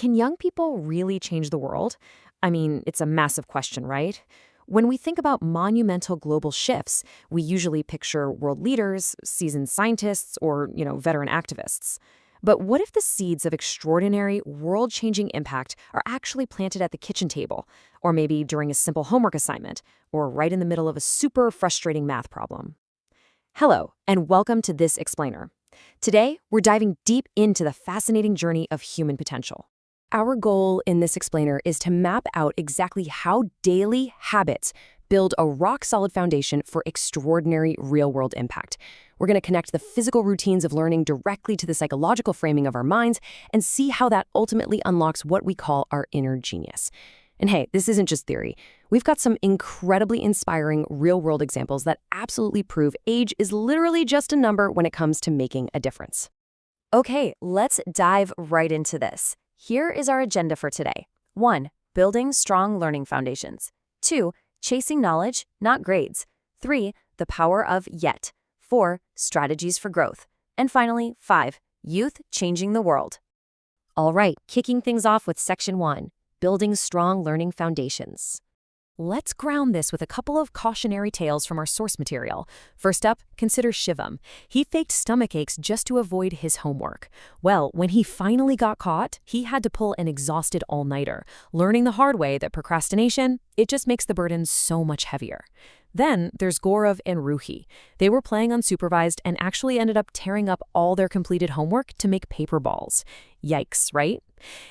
can young people really change the world? I mean, it's a massive question, right? When we think about monumental global shifts, we usually picture world leaders, seasoned scientists, or, veteran activists. But what if the seeds of extraordinary, world-changing impact are actually planted at the kitchen table, or maybe during a simple homework assignment, or right in the middle of a super frustrating math problem? Hello, and welcome to This Explainer. Today, we're diving deep into the fascinating journey of human potential. Our goal in This Explainer is to map out exactly how daily habits build a rock-solid foundation for extraordinary real-world impact. We're going to connect the physical routines of learning directly to the psychological framing of our minds and see how that ultimately unlocks what we call our inner genius. And hey, this isn't just theory. We've got some incredibly inspiring real-world examples that absolutely prove age is literally just a number when it comes to making a difference. Okay, let's dive right into this. Here is our agenda for today. 1. Building strong learning foundations. 2. Chasing knowledge, not grades. 3. The power of yet. 4. Strategies for growth. And finally, 5. Youth changing the world. All right, kicking things off with Section 1. Building strong learning foundations. Let's ground this with a couple of cautionary tales from our source material. First up, consider Shivam. He faked stomach aches just to avoid his homework. Well, when he finally got caught, he had to pull an exhausted all-nighter, learning the hard way that procrastination, it just makes the burden so much heavier. Then there's Gaurav and Ruhi. They were playing unsupervised and actually ended up tearing up all their completed homework to make paper balls. Yikes, right?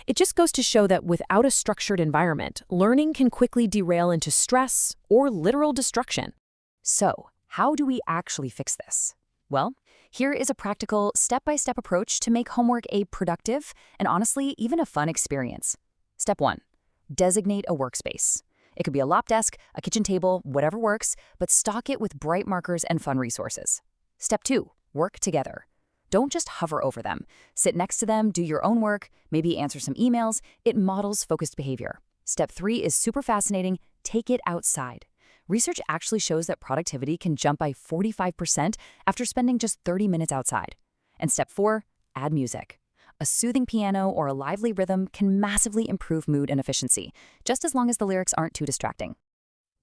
It just goes to show that without a structured environment, learning can quickly derail into stress or literal destruction. So, how do we actually fix this? Well, here is a practical, step-by-step approach to make homework a productive and honestly, even a fun experience. Step 1. Designate a workspace. It could be a lap desk, a kitchen table, whatever works, but stock it with bright markers and fun resources. Step 2. Work together. Don't just hover over them. Sit next to them, do your own work, maybe answer some emails. It models focused behavior. Step 3 is super fascinating. Take it outside. Research actually shows that productivity can jump by 45% after spending just 30 minutes outside. And Step 4, add music. A soothing piano or a lively rhythm can massively improve mood and efficiency, just as long as the lyrics aren't too distracting.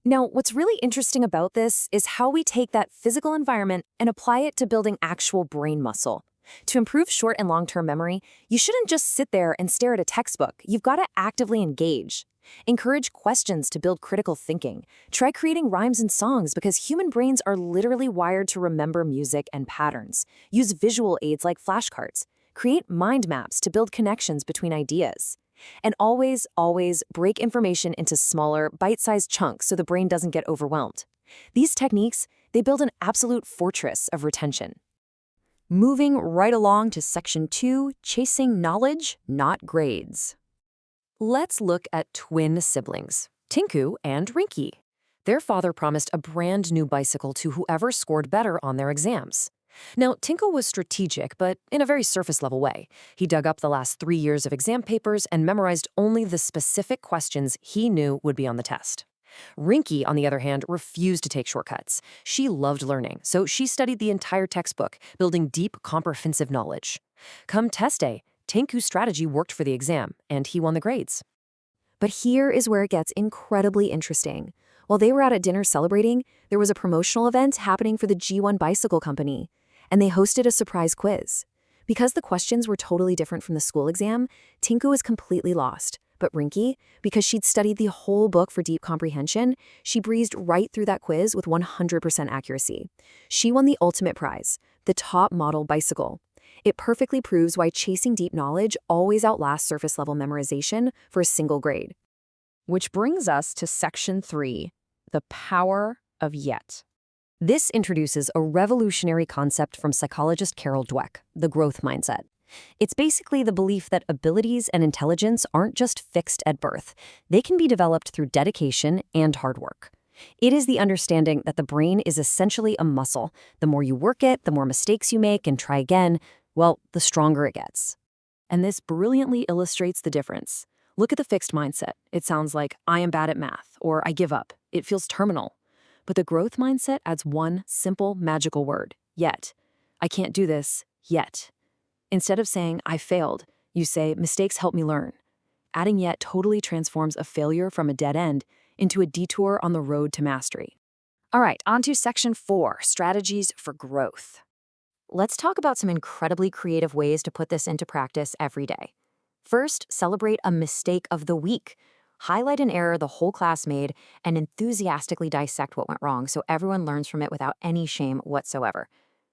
Now, what's really interesting about this is how we take that physical environment and apply it to building actual brain muscle. To improve short and long-term memory, you shouldn't just sit there and stare at a textbook. You've got to actively engage. Encourage questions to build critical thinking. Try creating rhymes and songs because human brains are literally wired to remember music and patterns. Use visual aids like flashcards. Create mind maps to build connections between ideas. And always break information into smaller, bite-sized chunks so the brain doesn't get overwhelmed. These techniques, they build an absolute fortress of retention. Moving right along to Section 2, chasing knowledge, not grades. Let's look at twin siblings, Tinku and Rinky. Their father promised a brand new bicycle to whoever scored better on their exams. Now, Tinku was strategic, but in a very surface-level way. He dug up the last 3 years of exam papers and memorized only the specific questions he knew would be on the test. Rinky, on the other hand, refused to take shortcuts. She loved learning, so she studied the entire textbook, building deep, comprehensive knowledge. Come test day, Tinku's strategy worked for the exam, and he won the grades. But here is where it gets incredibly interesting. While they were out at dinner celebrating, there was a promotional event happening for the G1 Bicycle Company, and they hosted a surprise quiz. Because the questions were totally different from the school exam, Tinku was completely lost. But Rinky, because she'd studied the whole book for deep comprehension, she breezed right through that quiz with 100% accuracy. She won the ultimate prize, the top model bicycle. It perfectly proves why chasing deep knowledge always outlasts surface-level memorization for a single grade. Which brings us to Section 3, the power of yet. This introduces a revolutionary concept from psychologist Carol Dweck, the growth mindset. It's basically the belief that abilities and intelligence aren't just fixed at birth. They can be developed through dedication and hard work. It is the understanding that the brain is essentially a muscle. The more you work it, the more mistakes you make and try again, well, the stronger it gets. And this brilliantly illustrates the difference. Look at the fixed mindset. It sounds like, I am bad at math, or I give up. It feels terminal. But the growth mindset adds one simple, magical word, yet. I can't do this, yet. Instead of saying, I failed, you say, mistakes help me learn. adding yet totally transforms a failure from a dead end into a detour on the road to mastery. All right, on to section 4, strategies for growth. Let's talk about some incredibly creative ways to put this into practice every day. First, celebrate a mistake of the week. Highlight an error the whole class made and enthusiastically dissect what went wrong so everyone learns from it without any shame whatsoever.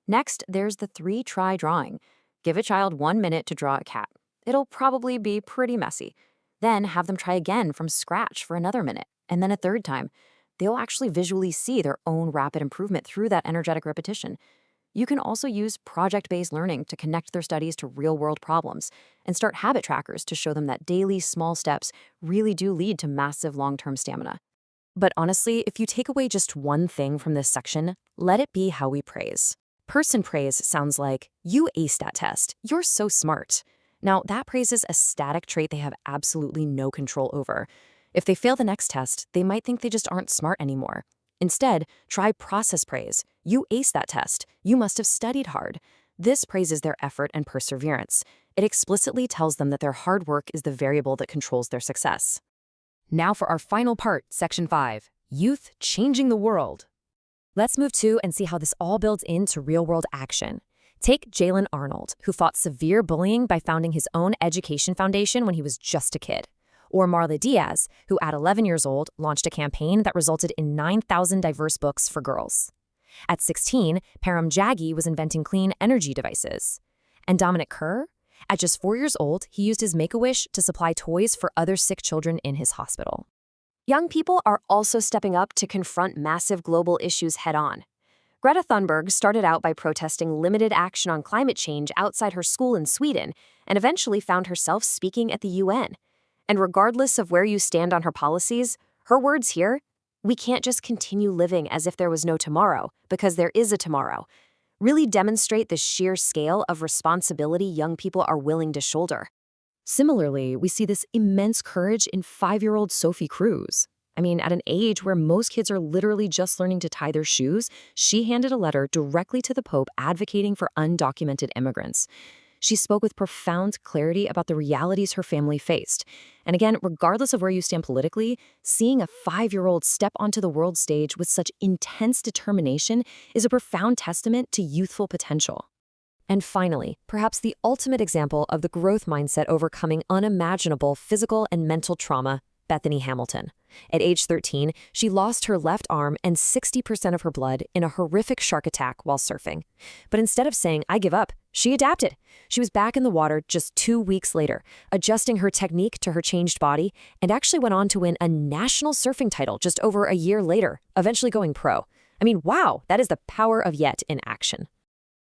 Next, there's the 3-try drawing. Give a child 1 minute to draw a cat. It'll probably be pretty messy. Then have them try again from scratch for another minute, and then a third time. They'll actually visually see their own rapid improvement through that energetic repetition. You can also use project-based learning to connect their studies to real-world problems and start habit trackers to show them that daily small steps really do lead to massive long-term stamina. But honestly, if you take away just one thing from this section, let it be how we praise. Person praise sounds like, "You aced that test. You're so smart." Now, that praise is a static trait they have absolutely no control over. If they fail the next test, they might think they just aren't smart anymore. Instead, try process praise. "You aced that test. You must have studied hard." This praises their effort and perseverance. It explicitly tells them that their hard work is the variable that controls their success. Now for our final part, section 5, youth changing the world. Let's move to and see how this all builds into real-world action. Take Jalen Arnold, who fought severe bullying by founding his own education foundation when he was just a kid. Or Marla Diaz, who at 11 years old launched a campaign that resulted in 9,000 diverse books for girls. At 16, Param Jaggi was inventing clean energy devices. And Dominic Kerr? At just 4 years old, he used his Make-A-Wish to supply toys for other sick children in his hospital. Young people are also stepping up to confront massive global issues head-on. Greta Thunberg started out by protesting limited action on climate change outside her school in Sweden and eventually found herself speaking at the UN. And regardless of where you stand on her policies, her words here, "We can't just continue living as if there was no tomorrow, because there is a tomorrow," really demonstrate the sheer scale of responsibility young people are willing to shoulder. Similarly, we see this immense courage in 5-year-old Sophie Cruz. I mean, at an age where most kids are literally just learning to tie their shoes, she handed a letter directly to the Pope advocating for undocumented immigrants. She spoke with profound clarity about the realities her family faced. And again, regardless of where you stand politically, seeing a 5-year-old step onto the world stage with such intense determination is a profound testament to youthful potential. And finally, perhaps the ultimate example of the growth mindset overcoming unimaginable physical and mental trauma, Bethany Hamilton. At age 13, she lost her left arm and 60% of her blood in a horrific shark attack while surfing. But instead of saying, "I give up," she adapted. She was back in the water just 2 weeks later, adjusting her technique to her changed body, and actually went on to win a national surfing title just over a year later, eventually going pro. I mean, wow, that is the power of Yet in action.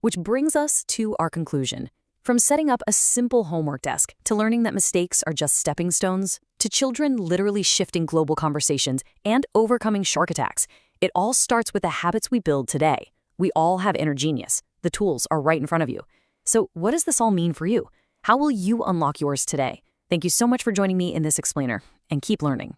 Which brings us to our conclusion. From setting up a simple homework desk to learning that mistakes are just stepping stones, to children literally shifting global conversations and overcoming shark attacks, it all starts with the habits we build today. We all have inner genius. The tools are right in front of you. So what does this all mean for you? How will you unlock yours today? Thank you so much for joining me in this explainer, and keep learning.